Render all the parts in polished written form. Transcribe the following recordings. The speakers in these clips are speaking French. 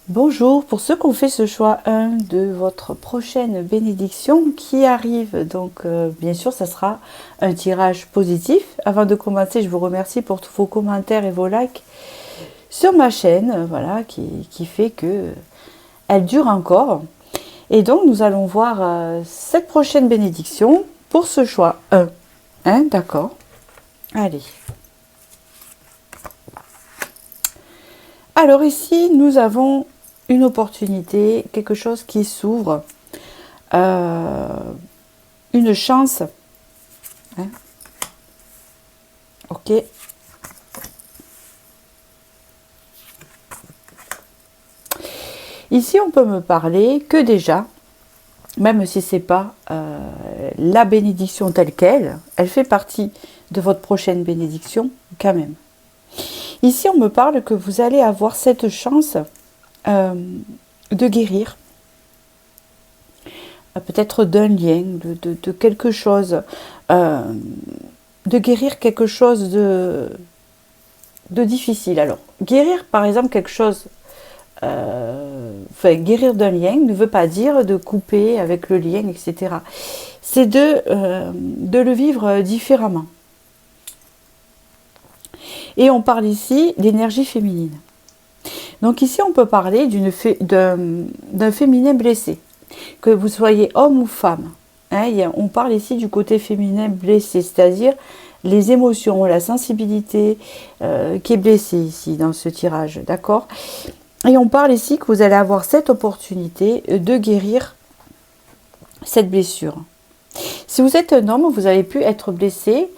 Bonjour, pour ceux qui ont fait ce choix 1 de votre prochaine bénédiction qui arrive, donc bien sûr ça sera un tirage positif. Avant de commencer, je vous remercie pour tous vos commentaires et vos likes sur ma chaîne, voilà, qui fait que elle dure encore. Et donc nous allons voir cette prochaine bénédiction pour ce choix 1. Hein, d'accord? Allez. Alors ici, nous avons une opportunité, quelque chose qui s'ouvre, une chance. Hein? Ok. Ici, on peut me parler que déjà, même si c'est pas la bénédiction telle qu'elle, elle fait partie de votre prochaine bénédiction quand même. Ici, on me parle que vous allez avoir cette chance de guérir, peut-être d'un lien, de quelque chose, de guérir quelque chose de difficile. Alors, guérir par exemple quelque chose, guérir d'un lien ne veut pas dire de couper avec le lien, etc. C'est de le vivre différemment. Et on parle ici d'énergie féminine. Donc ici, on peut parler d'un féminin blessé, que vous soyez homme ou femme. Hein, on parle ici du côté féminin blessé, c'est-à-dire les émotions, la sensibilité qui est blessée ici dans ce tirage, d'accord? Et on parle ici que vous allez avoir cette opportunité de guérir cette blessure. Si vous êtes un homme, vous avez pu être blessé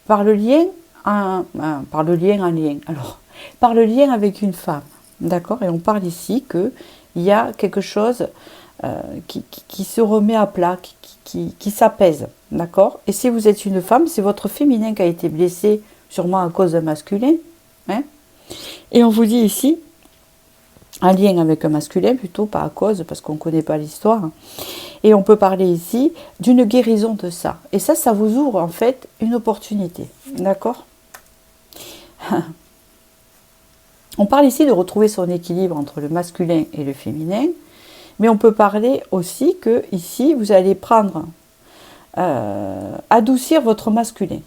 par le lien par le lien avec une femme. D'accord? Et on parle ici qu'il y a quelque chose qui se remet à plat, qui s'apaise. D'accord? Et si vous êtes une femme, c'est votre féminin qui a été blessé, sûrement à cause d'un masculin. Hein? Et on vous dit ici, un lien avec un masculin plutôt, pas à cause, parce qu'on ne connaît pas l'histoire. Et on peut parler ici d'une guérison de ça. Et ça vous ouvre en fait une opportunité. D'accord? On parle ici de retrouver son équilibre entre le masculin et le féminin, mais on peut parler aussi que ici vous allez prendre, adoucir votre masculin.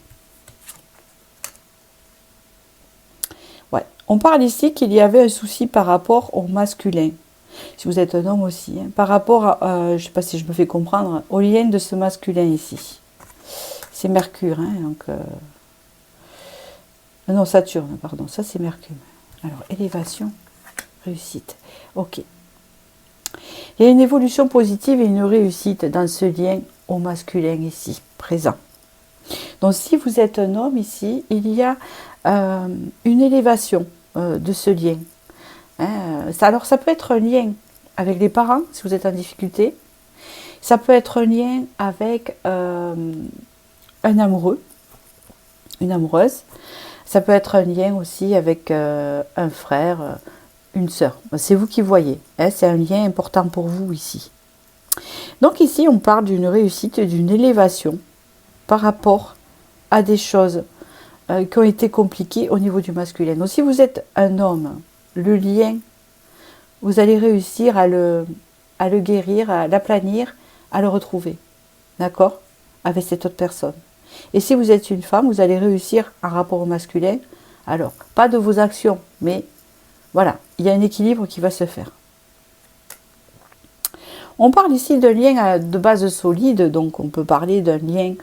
Ouais. On parle ici qu'il y avait un souci par rapport au masculin, si vous êtes un homme aussi, hein, par rapport à, je ne sais pas si je me fais comprendre, au lien de ce masculin ici. C'est Mercure, hein, donc non, Saturne, pardon, ça c'est Mercure. Alors, élévation, réussite. Ok. Il y a une évolution positive et une réussite dans ce lien au masculin ici, présent. Donc, si vous êtes un homme ici, il y a une élévation de ce lien. Hein, alors, ça peut être un lien avec les parents, si vous êtes en difficulté. Ça peut être un lien avec un amoureux, une amoureuse. Ça peut être un lien aussi avec un frère, une sœur. C'est vous qui voyez. Hein, c'est un lien important pour vous ici. Donc ici, on parle d'une réussite, d'une élévation par rapport à des choses qui ont été compliquées au niveau du masculin. Donc si vous êtes un homme, le lien, vous allez réussir à le guérir, à l'aplanir, à le retrouver. D'accord? Avec cette autre personne. Et si vous êtes une femme, vous allez réussir en rapport au masculin. Alors, pas de vos actions, mais voilà, il y a un équilibre qui va se faire. On parle ici d'un lien de base solide, donc on peut parler d'un lien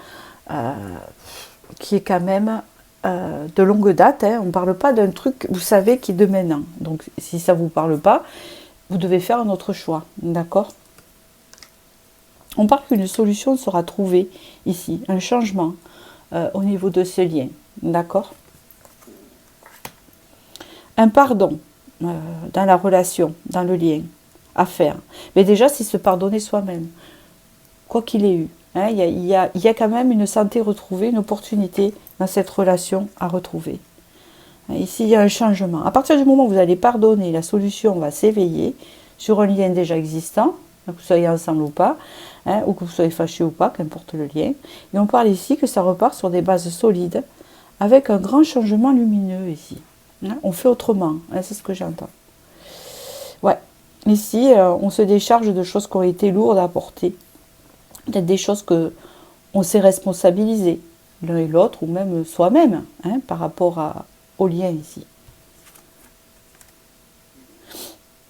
qui est quand même de longue date. Hein. On ne parle pas d'un truc, vous savez, qui est de maintenant. Donc, si ça ne vous parle pas, vous devez faire un autre choix. D'accord? On parle qu'une solution sera trouvée ici, un changement au niveau de ce lien. D'accord? Un pardon dans la relation, dans le lien à faire. Mais déjà, c'est se pardonner soi-même, quoi qu'il ait eu. Hein, il y a quand même une santé retrouvée, une opportunité dans cette relation à retrouver. Ici, il y a un changement. À partir du moment où vous allez pardonner, la solution va s'éveiller sur un lien déjà existant, que vous soyez ensemble ou pas, hein, ou que vous soyez fâché ou pas, qu'importe le lien. Et on parle ici que ça repart sur des bases solides, avec un grand changement lumineux ici. Hein, on fait autrement, hein, c'est ce que j'entends. Ouais. ici, on se décharge de choses qui ont été lourdes à porter. Peut-être des choses que on s'est responsabilisé, l'un et l'autre, ou même soi-même, hein, par rapport au lien ici.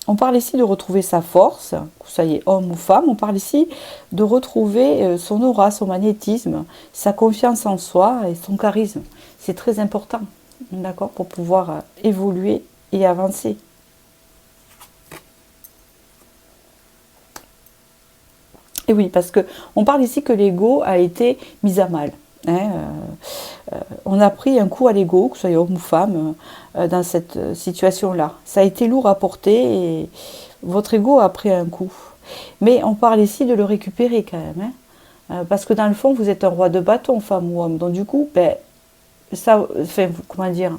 On parle ici de retrouver sa force, que vous soyez homme ou femme. On parle ici de retrouver son aura, son magnétisme, sa confiance en soi et son charisme. C'est très important, d'accord, pour pouvoir évoluer et avancer. Et oui, parce que on parle ici que l'ego a été mis à mal. Hein, on a pris un coup à l'ego, que ce soit homme ou femme, dans cette situation-là. Ça a été lourd à porter et votre ego a pris un coup. Mais on parle ici de le récupérer quand même. Hein, parce que dans le fond, vous êtes un roi de bâton, femme ou homme. Donc du coup, ben, ça, enfin, comment dire,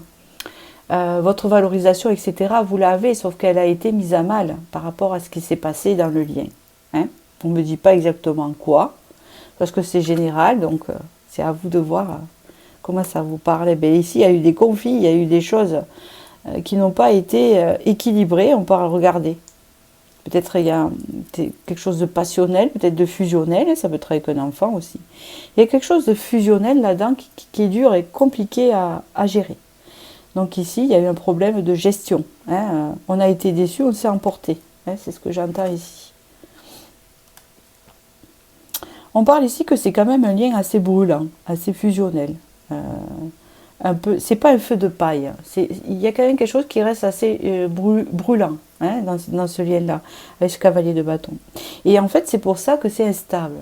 votre valorisation, etc., vous l'avez, sauf qu'elle a été mise à mal par rapport à ce qui s'est passé dans le lien. Hein. On ne me dit pas exactement quoi, parce que c'est général, donc c'est à vous de voir comment ça vous parle. Ben, ici, il y a eu des conflits, il y a eu des choses qui n'ont pas été équilibrées. On peut regarder. Peut-être il y a quelque chose de passionnel, peut-être de fusionnel, ça peut être avec un enfant aussi. Il y a quelque chose de fusionnel là-dedans qui est dur et compliqué à gérer. Donc ici, il y a eu un problème de gestion. Hein. On a été déçus, on s'est emporté. Hein, c'est ce que j'entends ici. On parle ici que c'est quand même un lien assez brûlant, assez fusionnel. Un peu, c'est pas un feu de paille. Il y a quand même quelque chose qui reste assez brûlant, hein, dans ce lien-là, avec ce cavalier de bâton. Et en fait, c'est pour ça que c'est instable.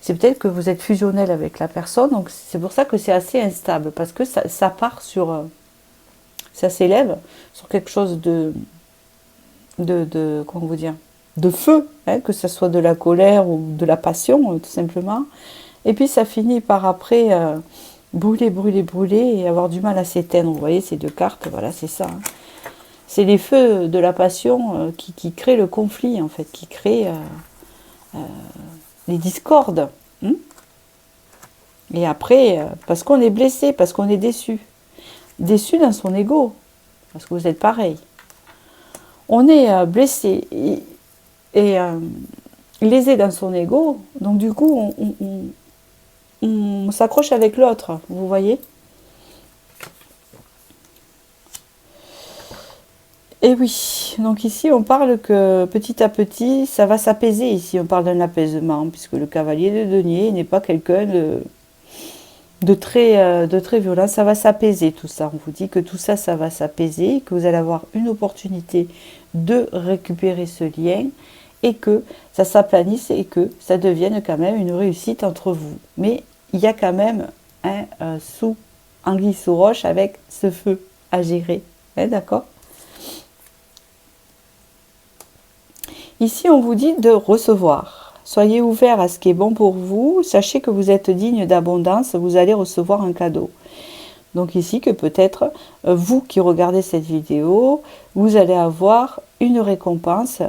C'est peut-être que vous êtes fusionnel avec la personne, donc c'est pour ça que c'est assez instable, parce que ça part sur... ça s'élève sur quelque chose comment vous dire, de feu, hein, que ce soit de la colère ou de la passion, tout simplement. Et puis ça finit par après brûler, brûler, brûler et avoir du mal à s'éteindre. Vous voyez ces deux cartes, voilà, c'est ça. Hein. C'est les feux de la passion qui créent le conflit, en fait, qui créent les discordes. Hein. Et après, parce qu'on est blessé, parce qu'on est déçu. Déçu dans son ego, parce que vous êtes pareil. On est blessé et lésé dans son ego, donc du coup on s'accroche avec l'autre, vous voyez. Et oui, donc ici on parle que petit à petit ça va s'apaiser, ici on parle d'un apaisement, puisque le cavalier de denier n'est pas quelqu'un de très violent, ça va s'apaiser tout ça. On vous dit que tout ça, ça va s'apaiser, que vous allez avoir une opportunité de récupérer ce lien et que ça s'aplanisse et que ça devienne quand même une réussite entre vous. Mais il y a quand même un sous anguille sous roche avec ce feu à gérer. Hein, d'accord ? Ici, on vous dit de recevoir. Soyez ouvert à ce qui est bon pour vous. Sachez que vous êtes digne d'abondance. Vous allez recevoir un cadeau. Donc ici, que peut-être vous qui regardez cette vidéo, vous allez avoir une récompense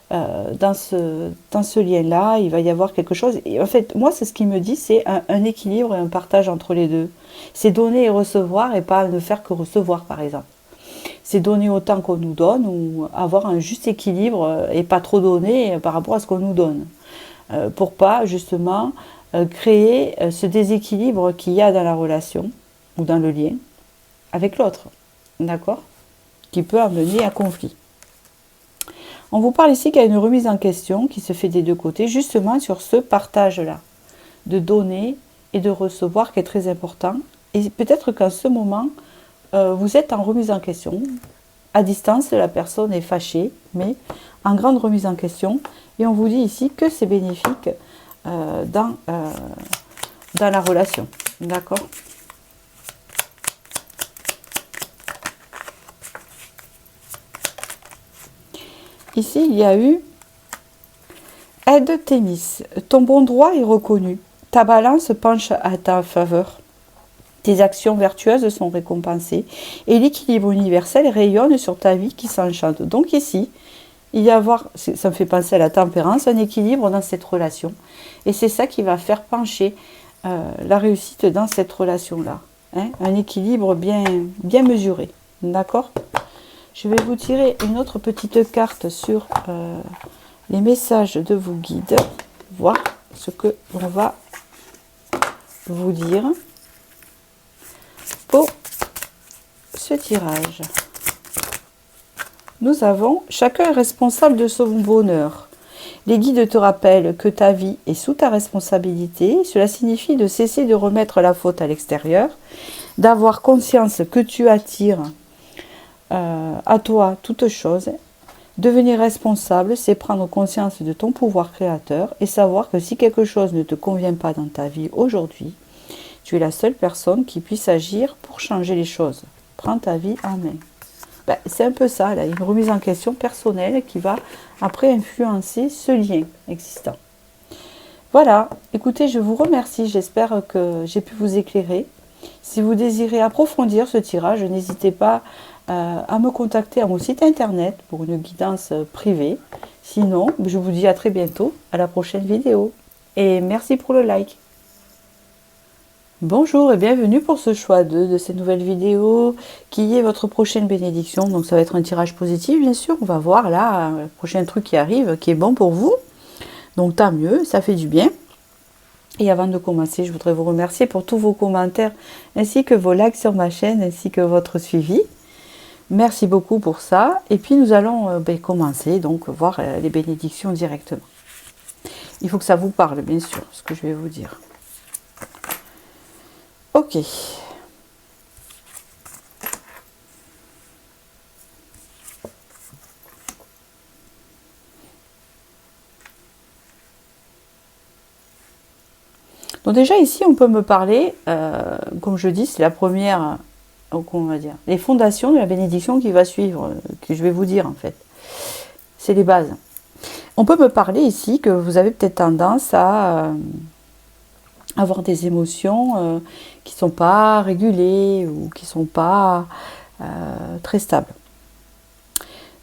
dans ce lien-là. Il va y avoir quelque chose. Et en fait, moi, c'est ce qui me dit, c'est un équilibre et un partage entre les deux. C'est donner et recevoir et pas ne faire que recevoir, par exemple. C'est donner autant qu'on nous donne ou avoir un juste équilibre et pas trop donner par rapport à ce qu'on nous donne. Pour pas justement créer ce déséquilibre qu'il y a dans la relation ou dans le lien avec l'autre, d'accord, qui peut amener à conflit. On vous parle ici qu'il y a une remise en question qui se fait des deux côtés, justement sur ce partage-là, de donner et de recevoir qui est très important. Et peut-être qu'en ce moment, vous êtes en remise en question. À distance, la personne est fâchée, mais en grande remise en question. Et on vous dit ici que c'est bénéfique dans la relation. D'accord ? Ici, il y a eu aide tennis. Ton bon droit est reconnu. Ta balance penche à ta faveur. Tes actions vertueuses sont récompensées. Et l'équilibre universel rayonne sur ta vie qui s'enchante. Donc ici, il y a ça me fait penser à la tempérance, un équilibre dans cette relation. Et c'est ça qui va faire pencher la réussite dans cette relation-là. Hein, un équilibre bien mesuré. D'accord ? Je vais vous tirer une autre petite carte sur les messages de vos guides. Voir ce que l'on va vous dire pour ce tirage. Nous avons chacun est responsable de son bonheur. Les guides te rappellent que ta vie est sous ta responsabilité. Cela signifie de cesser de remettre la faute à l'extérieur, d'avoir conscience que tu attires à toi toute chose. Devenir responsable, c'est prendre conscience de ton pouvoir créateur et savoir que si quelque chose ne te convient pas dans ta vie aujourd'hui, tu es la seule personne qui puisse agir pour changer les choses. Prends ta vie en main. Ben, c'est un peu ça, là, une remise en question personnelle qui va après influencer ce lien existant. Voilà, écoutez, je vous remercie, j'espère que j'ai pu vous éclairer. Si vous désirez approfondir ce tirage, n'hésitez pas à me contacter à mon site internet pour une guidance privée. Sinon, je vous dis à très bientôt, à la prochaine vidéo. Et merci pour le like. Bonjour et bienvenue pour ce choix 2 de cette nouvelle vidéo qui est votre prochaine bénédiction. Donc ça va être un tirage positif bien sûr. On va voir là le prochain truc qui arrive qui est bon pour vous. Donc tant mieux, ça fait du bien. Et avant de commencer, je voudrais vous remercier pour tous vos commentaires ainsi que vos likes sur ma chaîne ainsi que votre suivi. Merci beaucoup pour ça. Et puis nous allons commencer donc voir les bénédictions directement. Il faut que ça vous parle bien sûr ce que je vais vous dire. Ok. Donc déjà ici on peut me parler, comme je dis, c'est la première, on va dire, les fondations de la bénédiction qui va suivre, que je vais vous dire en fait. C'est les bases. On peut me parler ici que vous avez peut-être tendance à avoir des émotions qui ne sont pas régulées ou qui ne sont pas très stables.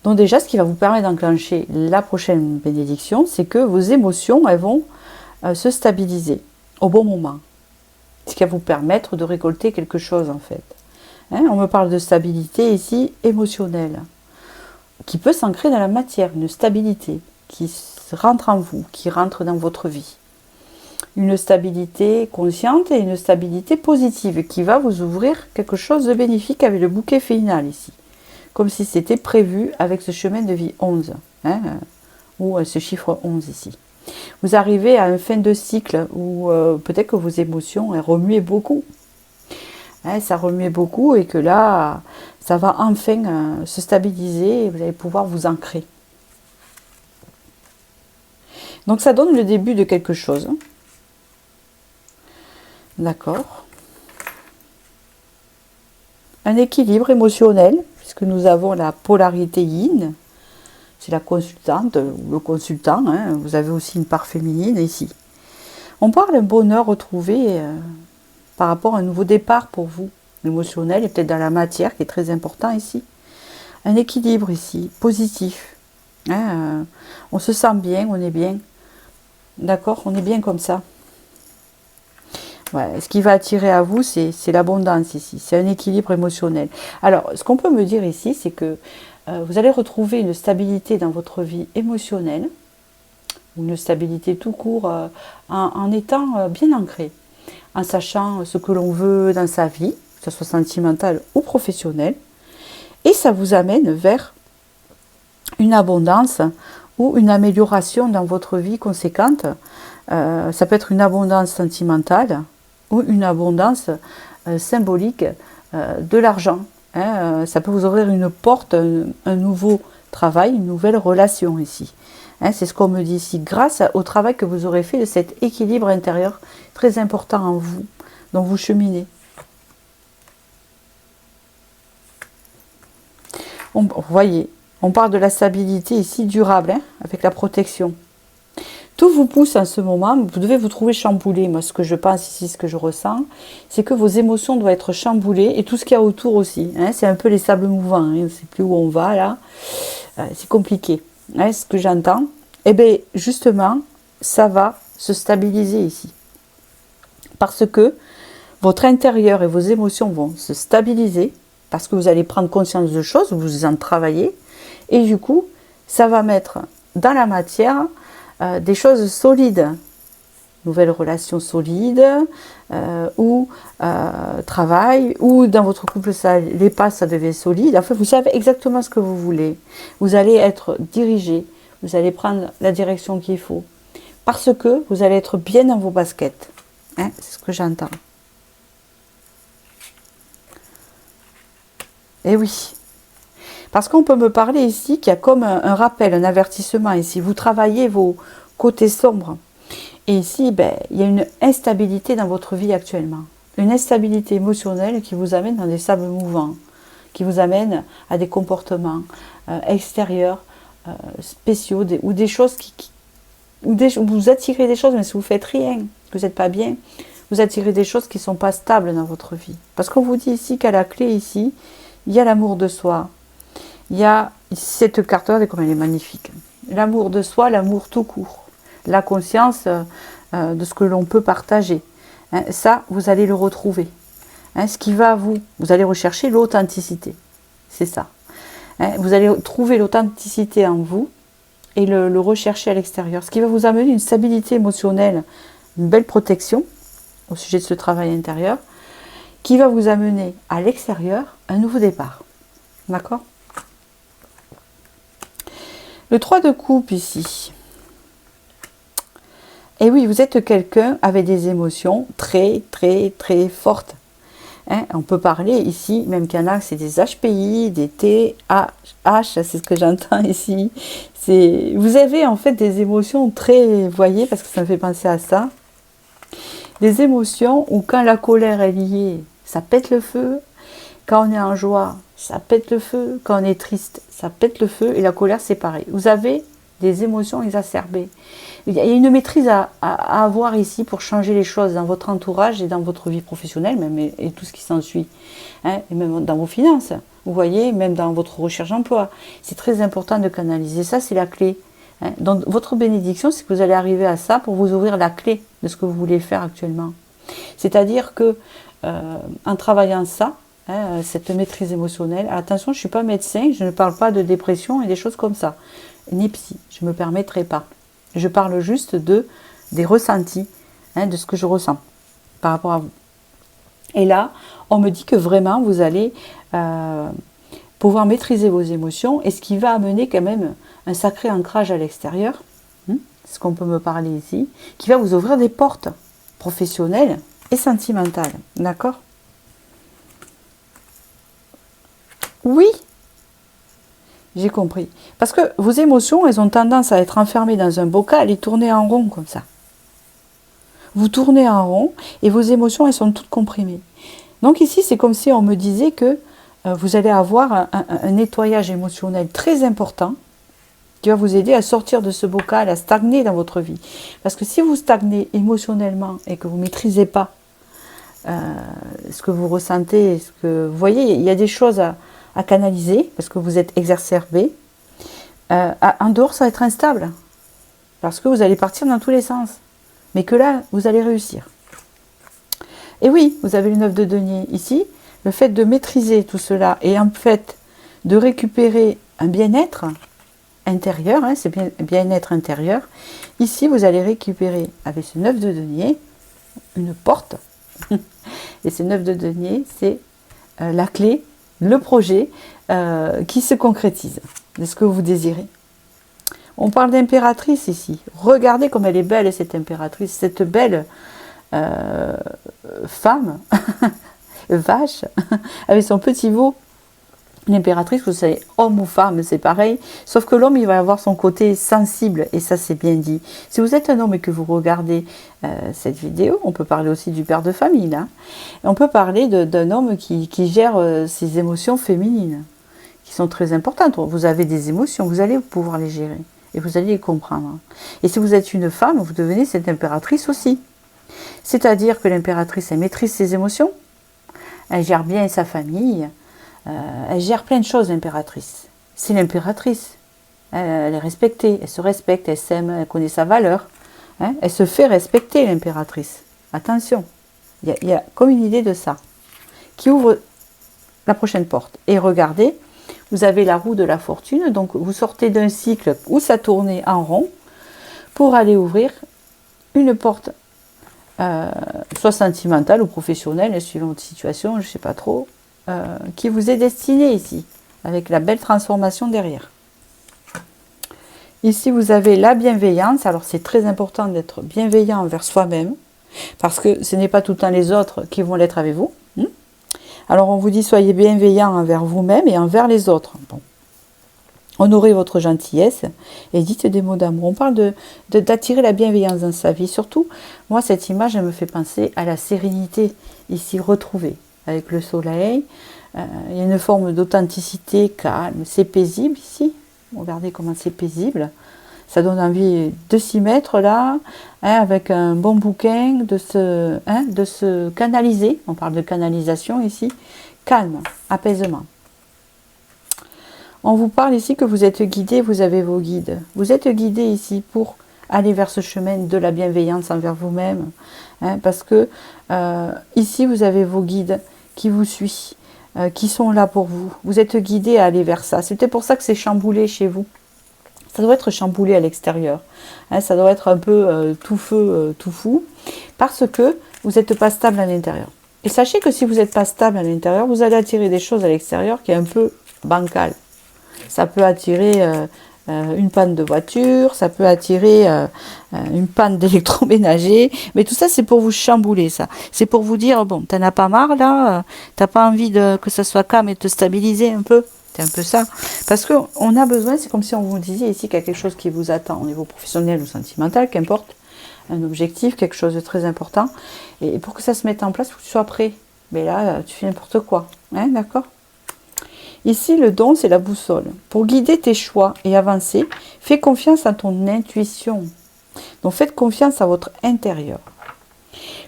Donc déjà, ce qui va vous permettre d'enclencher la prochaine bénédiction, c'est que vos émotions, elles vont se stabiliser au bon moment. Ce qui va vous permettre de récolter quelque chose en fait. Hein, on me parle de stabilité ici émotionnelle, qui peut s'ancrer dans la matière, une stabilité qui rentre en vous, qui rentre dans votre vie. Une stabilité consciente et une stabilité positive qui va vous ouvrir quelque chose de bénéfique avec le bouquet final ici. Comme si c'était prévu avec ce chemin de vie 11, hein, ou ce chiffre 11 ici. Vous arrivez à une fin de cycle où peut-être que vos émotions elles remuaient beaucoup. Hein, ça remuait beaucoup et que là, ça va enfin se stabiliser et vous allez pouvoir vous ancrer. Donc ça donne le début de quelque chose. D'accord. Un équilibre émotionnel, puisque nous avons la polarité yin. C'est la consultante ou le consultant. Hein. Vous avez aussi une part féminine ici. On parle d'un bonheur retrouvé par rapport à un nouveau départ pour vous. L'émotionnel et peut-être dans la matière qui est très important ici. Un équilibre ici, positif. Hein. On se sent bien, on est bien. D'accord, on est bien comme ça. Ouais, ce qui va attirer à vous, c'est l'abondance ici. C'est un équilibre émotionnel. Alors, ce qu'on peut me dire ici, c'est que vous allez retrouver une stabilité dans votre vie émotionnelle, ou une stabilité tout court, en étant bien ancré, en sachant ce que l'on veut dans sa vie, que ce soit sentimental ou professionnel, et ça vous amène vers une abondance ou une amélioration dans votre vie conséquente. Ça peut être une abondance sentimentale ou une abondance symbolique de l'argent. Hein. Ça peut vous ouvrir une porte, un nouveau travail, une nouvelle relation ici. Hein, c'est ce qu'on me dit ici, grâce au travail que vous aurez fait de cet équilibre intérieur très important en vous, dont vous cheminez. Vous voyez, on parle de la stabilité ici durable, hein, avec la protection. Tout vous pousse en ce moment, vous devez vous trouver chamboulé. Moi, ce que je pense ici, ce que je ressens, c'est que vos émotions doivent être chamboulées et tout ce qu'il y a autour aussi. Hein, c'est un peu les sables mouvants, hein, on ne sait plus où on va là. C'est compliqué. Hein, ce que j'entends, eh bien, justement, ça va se stabiliser ici. Parce que votre intérieur et vos émotions vont se stabiliser parce que vous allez prendre conscience de choses, vous en travaillez, et du coup, ça va mettre dans la matière des choses solides, nouvelles relations solides, ou travail, ou dans votre couple, ça l'est pas, ça devient solide. Enfin, vous savez exactement ce que vous voulez. Vous allez être dirigé, vous allez prendre la direction qu'il faut, parce que vous allez être bien dans vos baskets. Hein, c'est ce que j'entends. Et oui. Parce qu'on peut me parler ici qu'il y a comme un rappel, un avertissement ici. Vous travaillez vos côtés sombres. Et ici, ben, il y a une instabilité dans votre vie actuellement. Une instabilité émotionnelle qui vous amène dans des sables mouvants, qui vous amène à des comportements extérieurs, spéciaux, ou des choses où vous attirez des choses, mais si vous ne faites rien, que vous n'êtes pas bien, vous attirez des choses qui ne sont pas stables dans votre vie. Parce qu'on vous dit ici qu'à la clé, ici, il y a l'amour de soi. Il y a cette carte, regardez comme elle est magnifique. L'amour de soi, l'amour tout court. La conscience de ce que l'on peut partager. Hein, ça, vous allez le retrouver. Hein, ce qui va vous allez rechercher l'authenticité. C'est ça. Hein, vous allez trouver l'authenticité en vous et le rechercher à l'extérieur. Ce qui va vous amener une stabilité émotionnelle, une belle protection au sujet de ce travail intérieur, qui va vous amener à l'extérieur un nouveau départ. D'accord ? Le 3 de coupe ici. Et oui, vous êtes quelqu'un avec des émotions très, très, très fortes. Hein, on peut parler ici, même qu'il y en a, c'est des HPI, des TH, c'est ce que j'entends ici. Vous avez en fait des émotions très, vous voyez, parce que ça me fait penser à ça. Des émotions où quand la colère est liée, ça pète le feu. Quand on est en joie, ça pète le feu. Quand on est triste, ça pète le feu. Et la colère, c'est pareil. Vous avez des émotions exacerbées. Il y a une maîtrise à avoir ici pour changer les choses dans votre entourage et dans votre vie professionnelle, même et tout ce qui s'ensuit. Hein, et même dans vos finances. Vous voyez, même dans votre recherche d'emploi. C'est très important de canaliser ça, c'est la clé. Hein. Donc, votre bénédiction, c'est que vous allez arriver à ça pour vous ouvrir la clé de ce que vous voulez faire actuellement. C'est-à-dire que en travaillant ça, hein, cette maîtrise émotionnelle, attention, je ne suis pas médecin, je ne parle pas de dépression et des choses comme ça, ni psy, je ne me permettrai pas. Je parle juste des ressentis, hein, de ce que je ressens par rapport à vous. Et là, on me dit que vraiment, vous allez pouvoir maîtriser vos émotions, et ce qui va amener quand même un sacré ancrage à l'extérieur, ce qu'on peut me parler ici, qui va vous ouvrir des portes professionnelles et sentimentales. D'accord ? Oui, j'ai compris. Parce que vos émotions, elles ont tendance à être enfermées dans un bocal et tourner en rond comme ça. Vous tournez en rond et vos émotions, elles sont toutes comprimées. Donc ici, c'est comme si on me disait que vous allez avoir un nettoyage émotionnel très important qui va vous aider à sortir de ce bocal, à stagner dans votre vie. Parce que si vous stagnez émotionnellement et que vous ne maîtrisez pas ce que vous ressentez, vous voyez, il y a des choses à canaliser parce que vous êtes exacerbé. En dehors, ça va être instable parce que vous allez partir dans tous les sens. Mais que là, vous allez réussir. Et oui, vous avez le 9 de denier ici. Le fait de maîtriser tout cela et en fait de récupérer un bien-être intérieur, hein, c'est bien-être intérieur. Ici, vous allez récupérer avec ce 9 de denier une porte. Et ce 9 de denier, c'est la clé, le projet qui se concrétise de ce que vous désirez. On parle d'impératrice ici. Regardez comme elle est belle, cette impératrice, cette belle femme, vache, avec son petit veau. L'impératrice, vous savez, homme ou femme, c'est pareil. Sauf que l'homme, il va avoir son côté sensible, et ça, c'est bien dit. Si vous êtes un homme et que vous regardez cette vidéo, on peut parler aussi du père de famille, là. On peut parler d'un homme qui gère ses émotions féminines, qui sont très importantes. Vous avez des émotions, vous allez pouvoir les gérer, et vous allez les comprendre. Et si vous êtes une femme, vous devenez cette impératrice aussi. C'est-à-dire que l'impératrice, elle maîtrise ses émotions, elle gère bien sa famille, elle gère plein de choses, l'impératrice. C'est l'impératrice. Elle est respectée, elle se respecte, elle s'aime, elle connaît sa valeur. Hein, elle se fait respecter, l'impératrice. Attention, il y a comme une idée de ça, qui ouvre la prochaine porte. Et regardez, vous avez la roue de la fortune, donc vous sortez d'un cycle où ça tournait en rond pour aller ouvrir une porte, soit sentimentale ou professionnelle, suivant votre situation, je ne sais pas trop, qui vous est destinée ici, avec la belle transformation derrière. Ici, vous avez la bienveillance. Alors, c'est très important d'être bienveillant envers soi-même, parce que ce n'est pas tout le temps les autres qui vont l'être avec vous. Alors, on vous dit, soyez bienveillant envers vous-même et envers les autres. Bon. Honorez votre gentillesse et dites des mots d'amour. On parle d'attirer la bienveillance dans sa vie. Surtout, moi, cette image, elle me fait penser à la sérénité, ici, retrouvée, avec le soleil. Il y a une forme d'authenticité calme. C'est paisible, ici. Regardez comment c'est paisible. Ça donne envie de s'y mettre là, avec un bon bouquin, de se canaliser. On parle de canalisation ici. Calme, apaisement. On vous parle ici que vous êtes guidé, vous avez vos guides. Vous êtes guidé ici pour aller vers ce chemin de la bienveillance envers vous-même. Parce que ici, vous avez vos guides qui vous suivent. Qui sont là pour vous. Vous êtes guidé à aller vers ça. C'est peut-être pour ça que c'est chamboulé chez vous. Ça doit être chamboulé à l'extérieur. Ça doit être un peu tout feu, tout fou. Parce que vous n'êtes pas stable à l'intérieur. Et sachez que si vous n'êtes pas stable à l'intérieur, vous allez attirer des choses à l'extérieur qui est un peu bancal. Ça peut attirer une panne de voiture, ça peut attirer une panne d'électroménager, mais tout ça c'est pour vous chambouler, ça. C'est pour vous dire, bon, t'en as pas marre là, t'as pas envie que ça soit calme et te stabiliser un peu. C'est un peu ça. Parce qu'on a besoin, c'est comme si on vous disait ici qu'il y a quelque chose qui vous attend au niveau professionnel ou sentimental, qu'importe, un objectif, quelque chose de très important. Et pour que ça se mette en place, il faut que tu sois prêt. Mais là, tu fais n'importe quoi. D'accord ? Ici, le don, c'est la boussole. Pour guider tes choix et avancer, fais confiance à ton intuition. Donc, faites confiance à votre intérieur.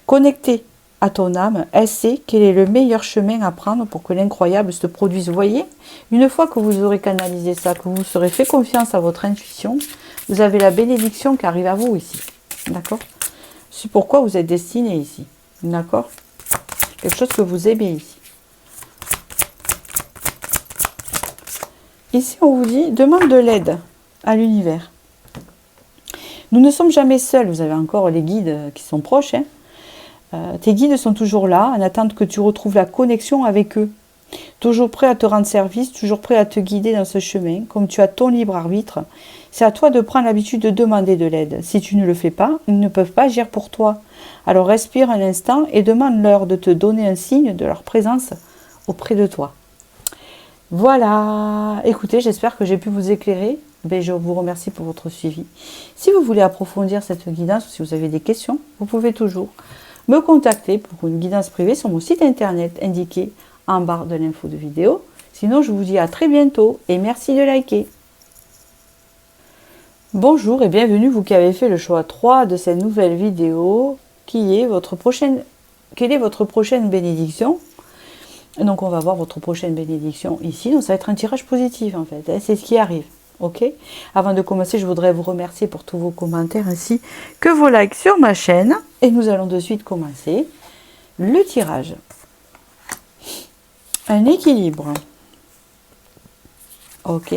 Connectez à ton âme, elle sait quel est le meilleur chemin à prendre pour que l'incroyable se produise. Vous voyez, une fois que vous aurez canalisé ça, que vous aurez fait confiance à votre intuition, vous avez la bénédiction qui arrive à vous ici. D'accord ? C'est pourquoi vous êtes destiné ici. D'accord ? Quelque chose que vous aimez ici. Ici, on vous dit, demande de l'aide à l'univers. Nous ne sommes jamais seuls. Vous avez encore les guides qui sont proches. Tes guides sont toujours là, en attente que tu retrouves la connexion avec eux. Toujours prêts à te rendre service, toujours prêts à te guider dans ce chemin. Comme tu as ton libre arbitre, c'est à toi de prendre l'habitude de demander de l'aide. Si tu ne le fais pas, ils ne peuvent pas agir pour toi. Alors respire un instant et demande-leur de te donner un signe de leur présence auprès de toi. Voilà, écoutez, j'espère que j'ai pu vous éclairer. Je vous remercie pour votre suivi. Si vous voulez approfondir cette guidance ou si vous avez des questions, vous pouvez toujours me contacter pour une guidance privée sur mon site internet indiqué en barre de l'info de vidéo. Sinon, je vous dis à très bientôt et merci de liker. Bonjour et bienvenue, vous qui avez fait le choix 3 de cette nouvelle vidéo. Quelle est votre prochaine bénédiction ? Donc on va voir votre prochaine bénédiction ici. Donc ça va être un tirage positif en fait. C'est ce qui arrive. Ok. Avant de commencer, je voudrais vous remercier pour tous vos commentaires ainsi que vos likes sur ma chaîne. Et nous allons de suite commencer le tirage. Un équilibre. Ok.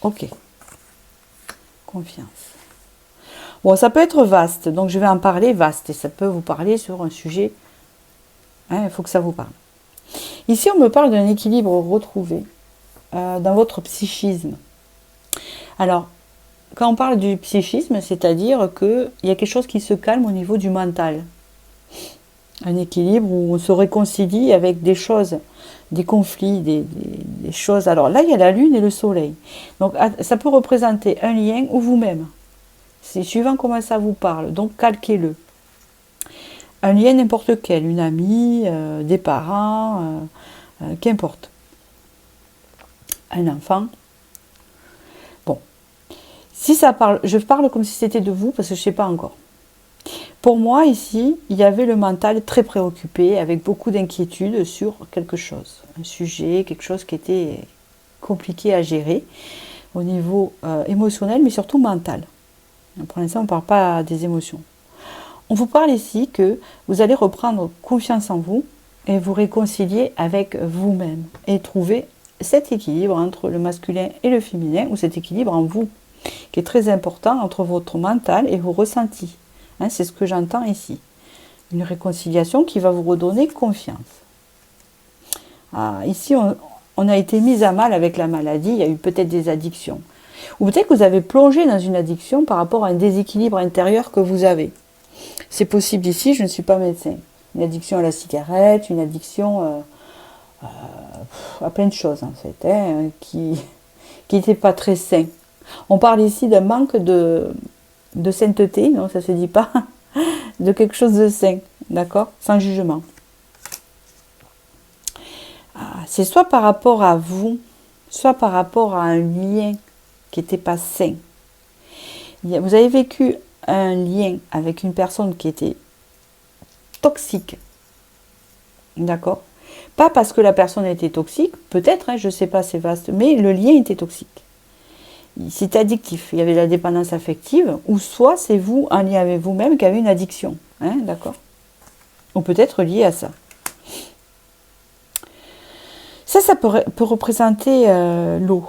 Ok. Confiance. Bon, ça peut être vaste. Donc je vais en parler vaste. Et ça peut vous parler sur un sujet. Il faut que ça vous parle. Ici, on me parle d'un équilibre retrouvé dans votre psychisme. Alors, quand on parle du psychisme, c'est-à-dire qu'il y a quelque chose qui se calme au niveau du mental. Un équilibre où on se réconcilie avec des choses, des conflits, des choses. Alors là, il y a la lune et le soleil. Donc, ça peut représenter un lien ou vous-même. C'est suivant comment ça vous parle. Donc, calquez-le. Un lien n'importe quel, une amie, des parents, qu'importe. Un enfant. Bon. Si ça parle, je parle comme si c'était de vous parce que je ne sais pas encore. Pour moi, ici, il y avait le mental très préoccupé, avec beaucoup d'inquiétude sur quelque chose. Un sujet, quelque chose qui était compliqué à gérer au niveau émotionnel, mais surtout mental. Pour l'instant, on ne parle pas des émotions. On vous parle ici que vous allez reprendre confiance en vous, et vous réconcilier avec vous-même et trouver cet équilibre entre le masculin et le féminin, ou cet équilibre en vous, qui est très important entre votre mental et vos ressentis. Hein, c'est ce que j'entends ici. Une réconciliation qui va vous redonner confiance. Ici, on a été mis à mal avec la maladie, il y a eu peut-être des addictions. Ou peut-être que vous avez plongé dans une addiction par rapport à un déséquilibre intérieur que vous avez. C'est possible ici, je ne suis pas médecin. Une addiction à la cigarette, une addiction à plein de choses en fait, hein, qui n'était pas très sain. On parle ici d'un manque de sainteté, non, ça ne se dit pas, de quelque chose de sain, d'accord, sans jugement. C'est soit par rapport à vous, soit par rapport à un lien qui n'était pas sain. Vous avez vécu un lien avec une personne qui était toxique, d'accord? Pas parce que la personne était toxique, peut-être, hein, je ne sais pas, c'est vaste, mais le lien était toxique. C'était addictif, il y avait la dépendance affective, ou soit c'est vous, en lien avec vous-même, qui avez une addiction, hein, d'accord? Ou peut-être lié à ça. Ça peut représenter l'eau,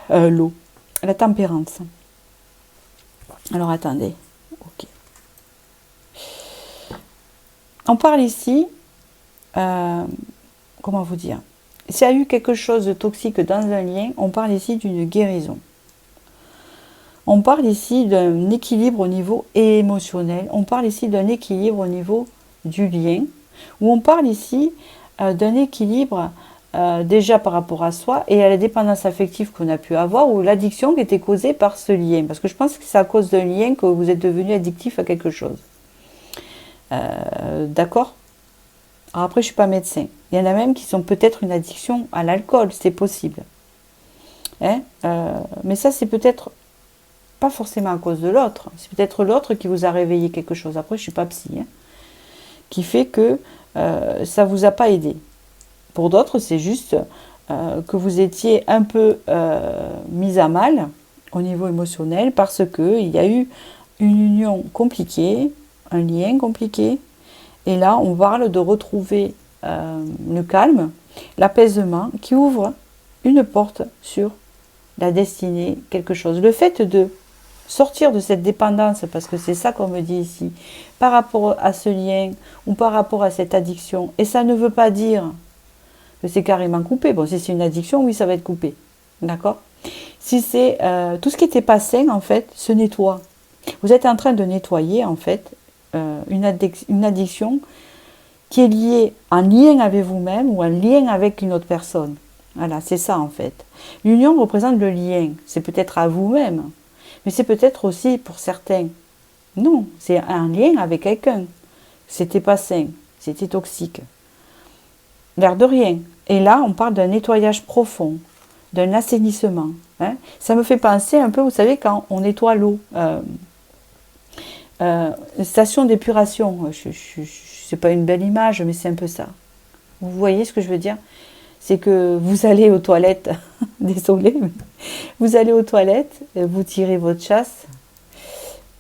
la tempérance. Alors attendez, ok. On parle ici, comment vous dire, s'il y a eu quelque chose de toxique dans un lien, on parle ici d'une guérison. On parle ici d'un équilibre au niveau émotionnel, on parle ici d'un équilibre au niveau du lien, ou on parle ici d'un équilibre déjà par rapport à soi et à la dépendance affective qu'on a pu avoir, ou l'addiction qui était causée par ce lien. Parce que je pense que c'est à cause d'un lien que vous êtes devenu addictif à quelque chose. D'accord? Alors après, je ne suis pas médecin. Il y en a même qui sont peut-être une addiction à l'alcool, c'est possible. Hein, mais ça, c'est peut-être pas forcément à cause de l'autre. C'est peut-être l'autre qui vous a réveillé quelque chose. Après, je ne suis pas psy. Hein, qui fait que ça ne vous a pas aidé. Pour d'autres, c'est juste que vous étiez un peu mis à mal au niveau émotionnel parce qu'il y a eu une union compliquée, un lien compliqué. Et là, on parle de retrouver le calme, l'apaisement qui ouvre une porte sur la destinée, quelque chose. Le fait de sortir de cette dépendance, parce que c'est ça qu'on me dit ici, par rapport à ce lien ou par rapport à cette addiction, et ça ne veut pas dire que c'est carrément coupé. Bon, si c'est une addiction, oui, ça va être coupé. D'accord? Si c'est tout ce qui n'était pas sain, en fait, se nettoie. Vous êtes en train de nettoyer, en fait, une addiction qui est liée, en lien avec vous-même ou en lien avec une autre personne. Voilà, c'est ça, en fait. L'union représente le lien. C'est peut-être à vous-même, mais c'est peut-être aussi pour certains. Non, c'est un lien avec quelqu'un. C'était pas sain, c'était toxique. L'air de rien. Et là, on parle d'un nettoyage profond, d'un assainissement. Hein. Ça me fait penser un peu, vous savez, quand on nettoie l'eau. Station d'épuration. C'est pas une belle image, mais c'est un peu ça. Vous voyez ce que je veux dire? C'est que vous allez aux toilettes, désolé, mais vous allez aux toilettes, vous tirez votre chasse,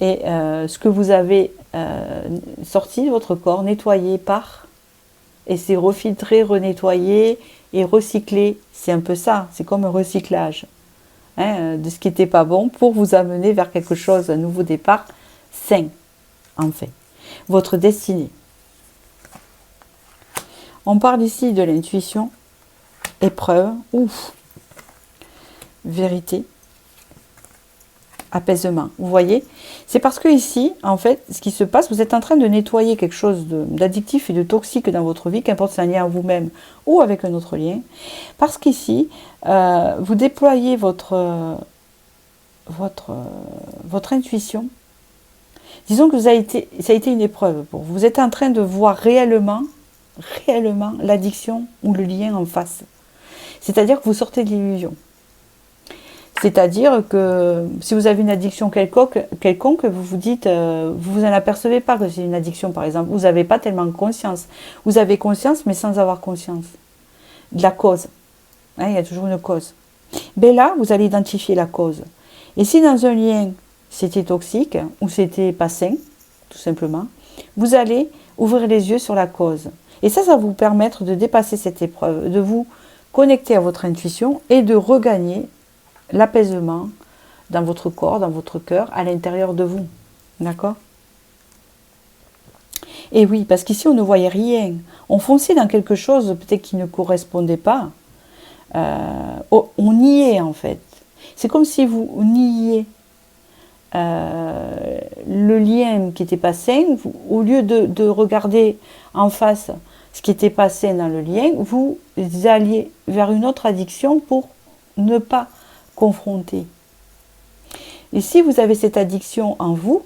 et ce que vous avez sorti de votre corps, nettoyé part, et c'est refiltré, renettoyé et recyclé. C'est un peu ça, c'est comme un recyclage hein, de ce qui n'était pas bon pour vous amener vers quelque chose, un nouveau départ sain, en fait. Votre destinée. On parle ici de l'intuition, épreuve, ouf, vérité, apaisement. Vous voyez? C'est parce que ici, en fait, ce qui se passe, vous êtes en train de nettoyer quelque chose d'addictif et de toxique dans votre vie, qu'importe si c'est un lien à vous-même ou avec un autre lien. Parce qu'ici, vous déployez votre intuition. Disons que ça a été une épreuve pour vous. Vous êtes en train de voir réellement l'addiction ou le lien en face. C'est-à-dire que vous sortez de l'illusion. C'est-à-dire que si vous avez une addiction quelconque, vous vous dites, vous vous en apercevez pas que c'est une addiction par exemple. Vous n'avez pas tellement conscience. Vous avez conscience mais sans avoir conscience de la cause. Hein, il y a toujours une cause. Mais là, vous allez identifier la cause. Et si dans un lien, c'était toxique ou c'était pas sain, tout simplement, vous allez ouvrir les yeux sur la cause. Et ça va vous permettre de dépasser cette épreuve, de vous connecter à votre intuition et de regagner l'apaisement dans votre corps, dans votre cœur, à l'intérieur de vous. D'accord? Et oui, parce qu'ici, on ne voyait rien. On fonçait dans quelque chose peut-être qui ne correspondait pas. On niait, en fait. C'est comme si vous niez le lien qui n'était pas sain. Au lieu de regarder en face ce qui n'était pas sain dans le lien, vous alliez vers une autre addiction pour ne pas confronter. Et si vous avez cette addiction en vous,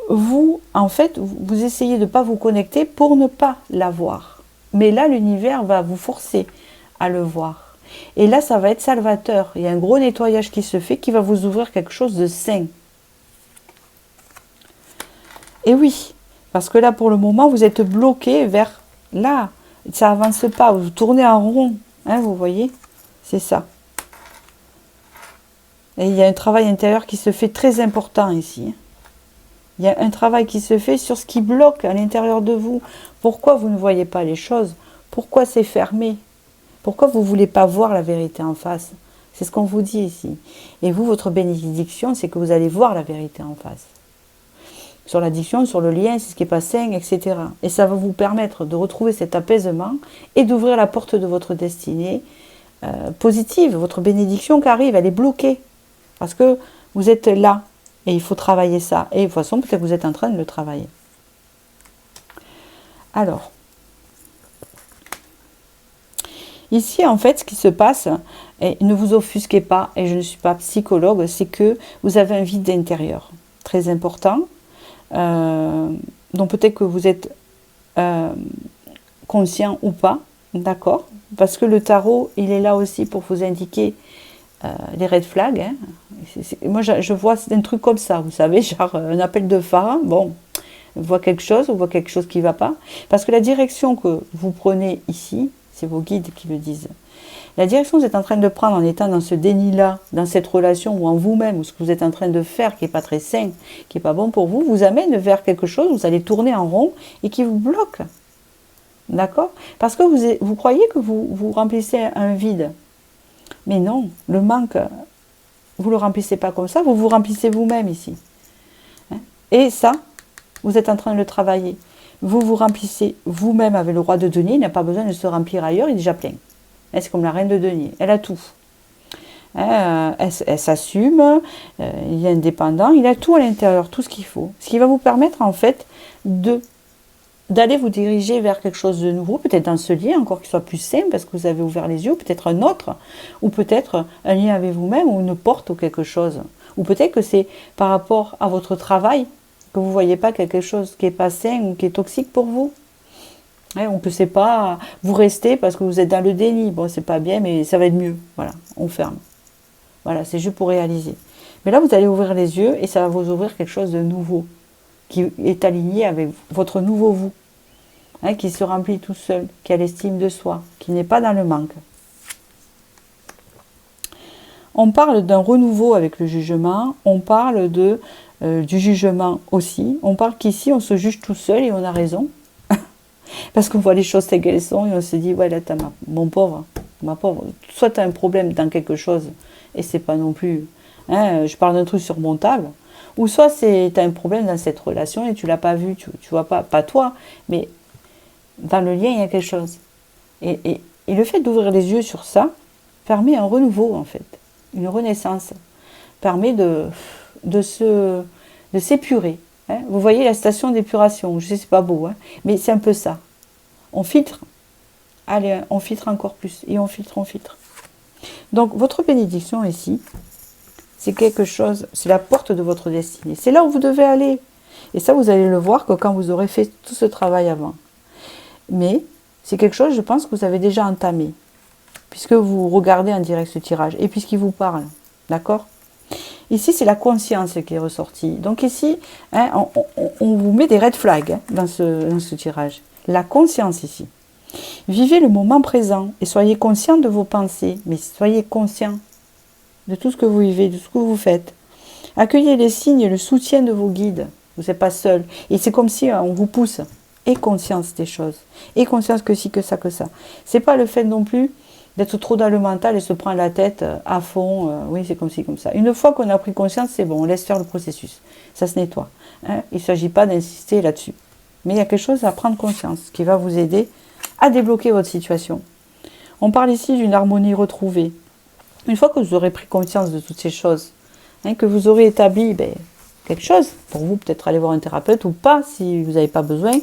vous, en fait, vous essayez de ne pas vous connecter pour ne pas la voir. Mais là, l'univers va vous forcer à le voir. Et là, ça va être salvateur. Il y a un gros nettoyage qui se fait qui va vous ouvrir quelque chose de sain. Et oui, parce que là, pour le moment, vous êtes bloqué vers là. Ça avance pas, vous tournez en rond. Hein, vous voyez? C'est ça. Et il y a un travail intérieur qui se fait très important ici. Il y a un travail qui se fait sur ce qui bloque à l'intérieur de vous. Pourquoi vous ne voyez pas les choses? Pourquoi c'est fermé? Pourquoi vous ne voulez pas voir la vérité en face? C'est ce qu'on vous dit ici. Et vous, votre bénédiction, c'est que vous allez voir la vérité en face. Sur l'addiction, sur le lien, c'est ce qui n'est pas sain, etc. Et ça va vous permettre de retrouver cet apaisement et d'ouvrir la porte de votre destinée positive. Votre bénédiction qui arrive, elle est bloquée. Parce que vous êtes là. Et il faut travailler ça. Et de toute façon, peut-être que vous êtes en train de le travailler. Alors, ici, en fait, ce qui se passe, et ne vous offusquez pas, et je ne suis pas psychologue, c'est que vous avez un vide intérieur très important. Donc peut-être que vous êtes conscient ou pas, d'accord? Parce que le tarot, il est là aussi pour vous indiquer les red flags. Hein. Moi, je vois un truc comme ça, vous savez, genre un appel de phare. Bon, on voit quelque chose qui ne va pas. Parce que la direction que vous prenez ici, c'est vos guides qui le disent. La direction que vous êtes en train de prendre en étant dans ce déni-là, dans cette relation ou en vous-même, ou ce que vous êtes en train de faire qui n'est pas très sain, qui n'est pas bon pour vous, vous amène vers quelque chose, vous allez tourner en rond et qui vous bloque. D'accord? Parce que vous croyez que vous remplissez un vide. Mais non, le manque, vous ne le remplissez pas comme ça, vous vous remplissez vous-même ici. Hein? Et ça, vous êtes en train de le travailler. Vous vous remplissez vous-même avec le roi de denier, il n'a pas besoin de se remplir ailleurs, il est déjà plein. C'est comme la reine de denier, elle a tout. Elle s'assume, il est indépendant, il a tout à l'intérieur, tout ce qu'il faut. Ce qui va vous permettre en fait d'aller vous diriger vers quelque chose de nouveau, peut-être dans ce lien encore qui soit plus sain parce que vous avez ouvert les yeux, peut-être un autre, ou peut-être un lien avec vous-même ou une porte ou quelque chose. Ou peut-être que c'est par rapport à votre travail que vous ne voyez pas quelque chose qui n'est pas sain ou qui est toxique pour vous. On ne sait pas, vous restez parce que vous êtes dans le déni. Bon, c'est pas bien, mais ça va être mieux. Voilà, on ferme. Voilà, c'est juste pour réaliser. Mais là, vous allez ouvrir les yeux et ça va vous ouvrir quelque chose de nouveau qui est aligné avec votre nouveau vous, qui se remplit tout seul, qui a l'estime de soi, qui n'est pas dans le manque. On parle d'un renouveau avec le jugement, on parle du jugement aussi, on parle qu'ici on se juge tout seul et on a raison. Parce qu'on voit les choses telles qu'elles sont et on se dit, ouais, là, mon pauvre, ma pauvre, soit tu as un problème dans quelque chose et c'est pas non plus, je parle d'un truc surmontable, ou soit tu as un problème dans cette relation et tu l'as pas vu, tu vois pas toi, mais dans le lien, il y a quelque chose. Et le fait d'ouvrir les yeux sur ça permet un renouveau, en fait, une renaissance, permet de s'épurer. Vous voyez la station d'épuration, je sais c'est pas beau, mais c'est un peu ça. On filtre, allez, on filtre encore plus, et on filtre. Donc votre bénédiction ici, c'est quelque chose, c'est la porte de votre destinée. C'est là où vous devez aller. Et ça, vous allez le voir que quand vous aurez fait tout ce travail avant. Mais c'est quelque chose, je pense, que vous avez déjà entamé, puisque vous regardez en direct ce tirage, et puisqu'il vous parle, d'accord ? Ici, c'est la conscience qui est ressortie. Donc ici, on vous met des red flags dans ce tirage. La conscience ici. Vivez le moment présent et soyez conscient de vos pensées, mais soyez conscient de tout ce que vous vivez, de tout ce que vous faites. Accueillez les signes et le soutien de vos guides. Vous n'êtes pas seul. Et c'est comme si on vous pousse. Aie conscience des choses. Aie conscience que si, que ça, que ça. C'est pas le fait non plus d'être trop dans le mental et se prendre la tête à fond. Oui, c'est comme ci, comme ça. Une fois qu'on a pris conscience, c'est bon, on laisse faire le processus. Ça se nettoie. Hein. Il ne s'agit pas d'insister là-dessus. Mais il y a quelque chose à prendre conscience qui va vous aider à débloquer votre situation. On parle ici d'une harmonie retrouvée. Une fois que vous aurez pris conscience de toutes ces choses, hein, que vous aurez établi quelque chose, pour vous peut-être aller voir un thérapeute ou pas, si vous n'avez pas besoin,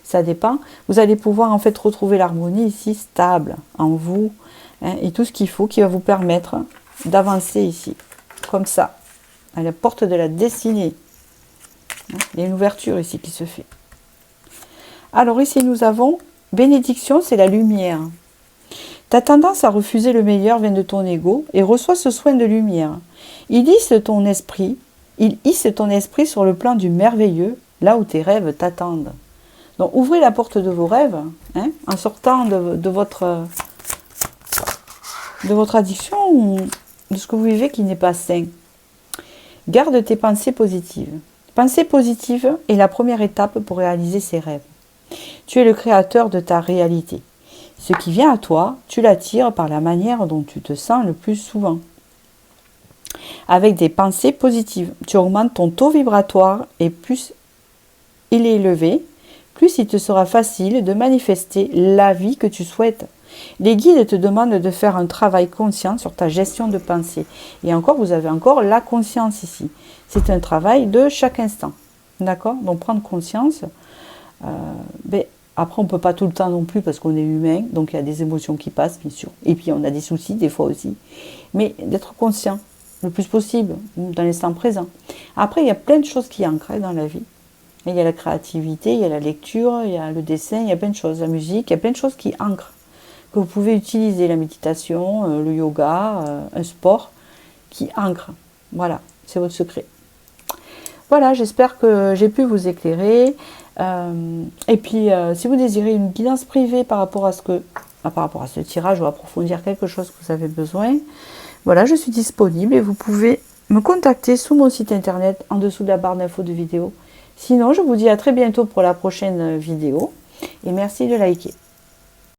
ça dépend, vous allez pouvoir en fait retrouver l'harmonie ici stable en vous, hein, et tout ce qu'il faut qui va vous permettre d'avancer ici, comme ça, à la porte de la destinée. Il y a une ouverture ici qui se fait. Alors ici nous avons bénédiction, c'est la lumière. Ta tendance à refuser le meilleur vient de ton ego et reçoit ce soin de lumière. Il hisse ton esprit sur le plan du merveilleux, là où tes rêves t'attendent. Donc ouvrez la porte de vos rêves, hein, en sortant de votre addiction ou de ce que vous vivez qui n'est pas sain. Garde tes pensées positives. Pensée positive est la première étape pour réaliser ses rêves. Tu es le créateur de ta réalité. Ce qui vient à toi, tu l'attires par la manière dont tu te sens le plus souvent. Avec des pensées positives, tu augmentes ton taux vibratoire et plus il est élevé, plus il te sera facile de manifester la vie que tu souhaites. Les guides te demandent de faire un travail conscient sur ta gestion de pensée. Et encore, vous avez encore la conscience ici. C'est un travail de chaque instant. D'accord? Donc prendre conscience. Après, on ne peut pas tout le temps non plus parce qu'on est humain. Donc il y a des émotions qui passent, bien sûr. Et puis on a des soucis des fois aussi. Mais d'être conscient le plus possible dans l'instant présent. Après, il y a plein de choses qui ancrent dans la vie. Il y a la créativité, il y a la lecture, il y a le dessin, il y a plein de choses, la musique, il y a plein de choses qui ancrent, que vous pouvez utiliser, la méditation, le yoga, un sport qui ancre. Voilà, c'est votre secret. Voilà, j'espère que j'ai pu vous éclairer. Et puis, si vous désirez une guidance privée par rapport à ce tirage ou approfondir quelque chose que vous avez besoin, voilà, je suis disponible et vous pouvez me contacter sous mon site internet en dessous de la barre d'infos de vidéo. Sinon, je vous dis à très bientôt pour la prochaine vidéo et merci de liker.